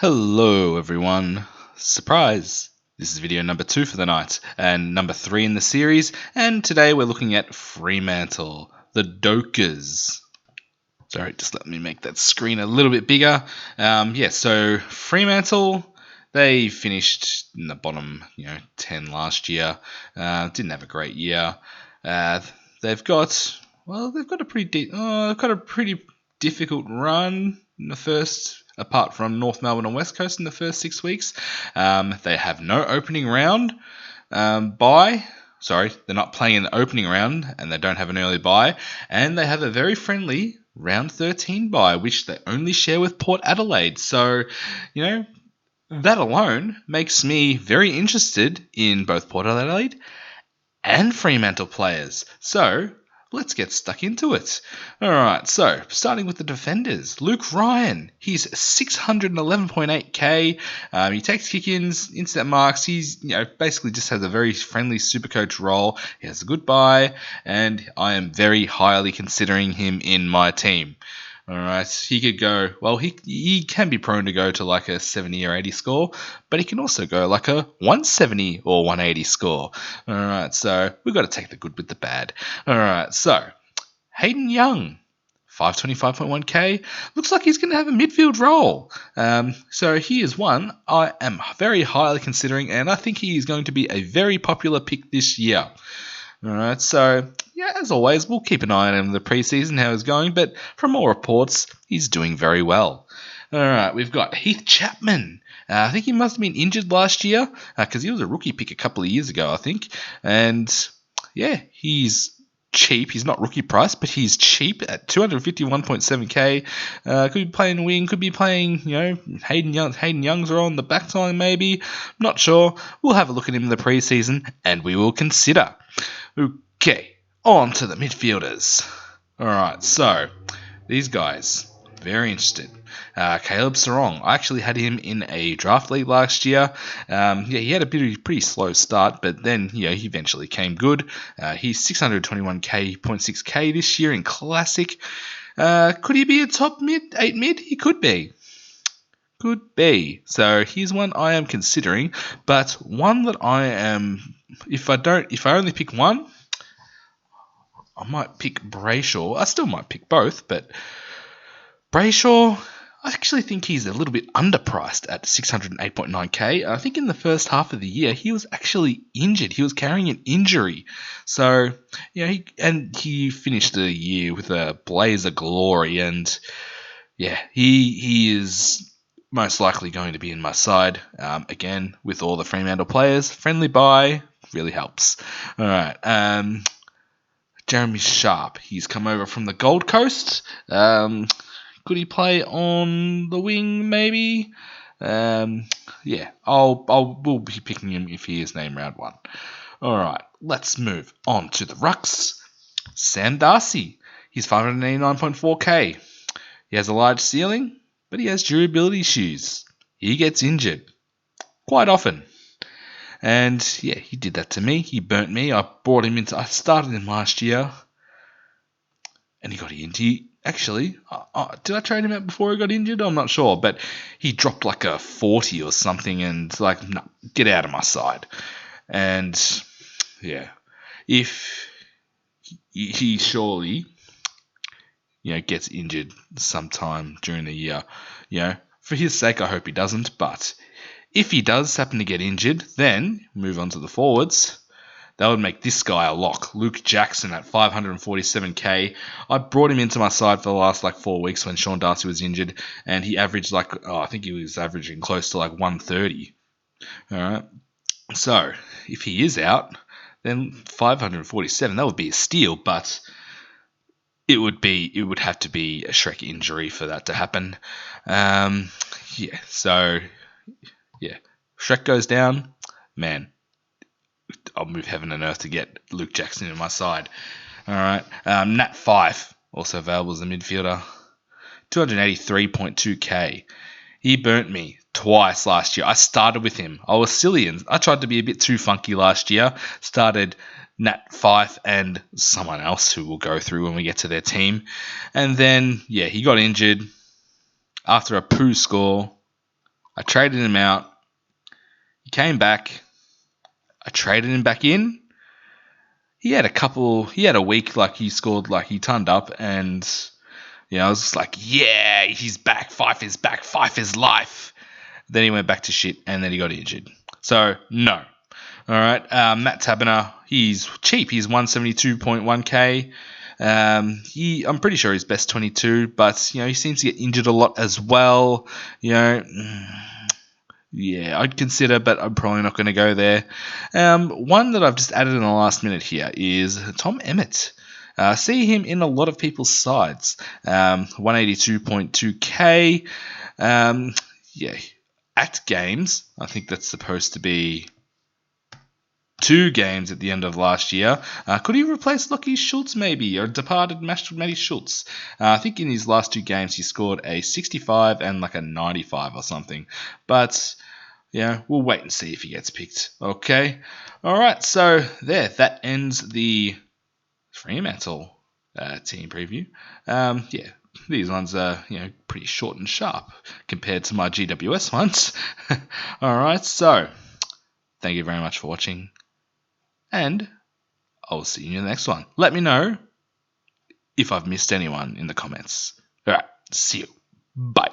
Hello everyone. Surprise! This is video number 2 for the night, and number 3 in the series, and today we're looking at Fremantle, the Dokers. Sorry, just let me make that screen a little bit bigger. So Fremantle, they finished in the bottom, 10 last year. Didn't have a great year. They've got a pretty difficult run in the first. Apart from North Melbourne and West Coast in the first 6 weeks, they have no opening round bye. Sorry, they're not playing in the opening round, and they don't have an early bye, and they have a very friendly round 13 bye, which they only share with Port Adelaide. So, that alone makes me very interested in both Port Adelaide and Fremantle players. So, let's get stuck into it. Alright, so starting with the defenders. Luke Ryan, he's 611.8k. He takes kick-ins, instant marks. He's, basically just has a very friendly Supercoach role. He has a good buy, and I am very highly considering him in my team. Alright, he could go, he can be prone to go to like a 70 or 80 score, but he can also go like a 170 or 180 score. Alright, so we've got to take the good with the bad. Alright, so Hayden Young, 525.1k, looks like he's going to have a midfield role. So he is one I am very highly considering, and I think he is going to be a very popular pick this year. Alright, so as always, we'll keep an eye on him in the preseason, how he's going, but from all reports, he's doing very well. Alright, we've got Heath Chapman. I think he must have been injured last year, because he was a rookie pick a couple of years ago, I think. And he's cheap. He's not rookie price, but he's cheap at 251.7k. Could be playing wing, could be playing, Hayden Young's role on the back line maybe. Not sure. We'll have a look at him in the preseason, and we will consider. Okay, on to the midfielders. Alright, so these guys, very interested. Caleb Serong, I actually had him in a draft league last year. He had a pretty slow start, but then he eventually came good. He's 621.6k this year in Classic. Could he be a top 8 mid? He could be. Could be. So here's one I am considering, but one that I am. If I only pick one, I might pick Brayshaw. I still might pick both, but Brayshaw, I actually think he's a little bit underpriced at 608.9k. I think in the first half of the year, he was actually injured. He was carrying an injury. So, he finished the year with a blaze of glory. And, he is most likely going to be in my side. Again, with all the Fremantle players. Friendly buy really helps. All right. Jeremy Sharp. He's come over from the Gold Coast. Could he play on the wing, maybe? We'll be picking him if he is named round 1. All right, let's move on to the rucks. Sam Darcy. He's 589.4k. He has a large ceiling, but he has durability issues. He gets injured quite often. And, he did that to me. He burnt me. I started him last year, and he got injured. Actually, did I trade him out before he got injured? I'm not sure, but he dropped like a 40 or something, and no, get out of my side. And if he surely, gets injured sometime during the year, for his sake, I hope he doesn't. But if he does happen to get injured, then move on to the forwards. That would make this guy a lock. Luke Jackson at 547k. I brought him into my side for the last 4 weeks when Sean Darcy was injured, and he averaged I think he was averaging close to 130. All right. So if he is out, then 547, that would be a steal, but it would have to be a Shrek injury for that to happen. Shrek goes down, man. I'll move heaven and earth to get Luke Jackson in my side. All right. Nat Fife, also available as a midfielder. 283.2k. He burnt me twice last year. I started with him. I was silly and I tried to be a bit too funky last year. Started Nat Fife and someone else who we'll go through when we get to their team. And then, he got injured after a poo score. I traded him out. He came back. I traded him back in. He had a week like he scored, like he turned up, and I was just like, yeah, he's back. Fife is back. Fife is life. Then he went back to shit, and then he got injured. So no. All right, Matt Taberner, he's cheap. He's 172.1k. I'm pretty sure he's best 22, but he seems to get injured a lot as well. Yeah, I'd consider, but I'm probably not going to go there. One that I've just added in the last minute here is Tom Emmett. See him in a lot of people's sides. 182.2k. Yeah, at games, I think that's supposed to be 2 games at the end of last year. Could he replace Lockie Schultz maybe, or departed Matty Schultz? I think in his last 2 games he scored a 65 and like a 95 or something. But we'll wait and see if he gets picked. Okay. All right. So that ends the Fremantle team preview. These ones are pretty short and sharp compared to my GWS ones. All right. So thank you very much for watching. And I'll see you in the next one. Let me know if I've missed anyone in the comments. All right, see you. Bye.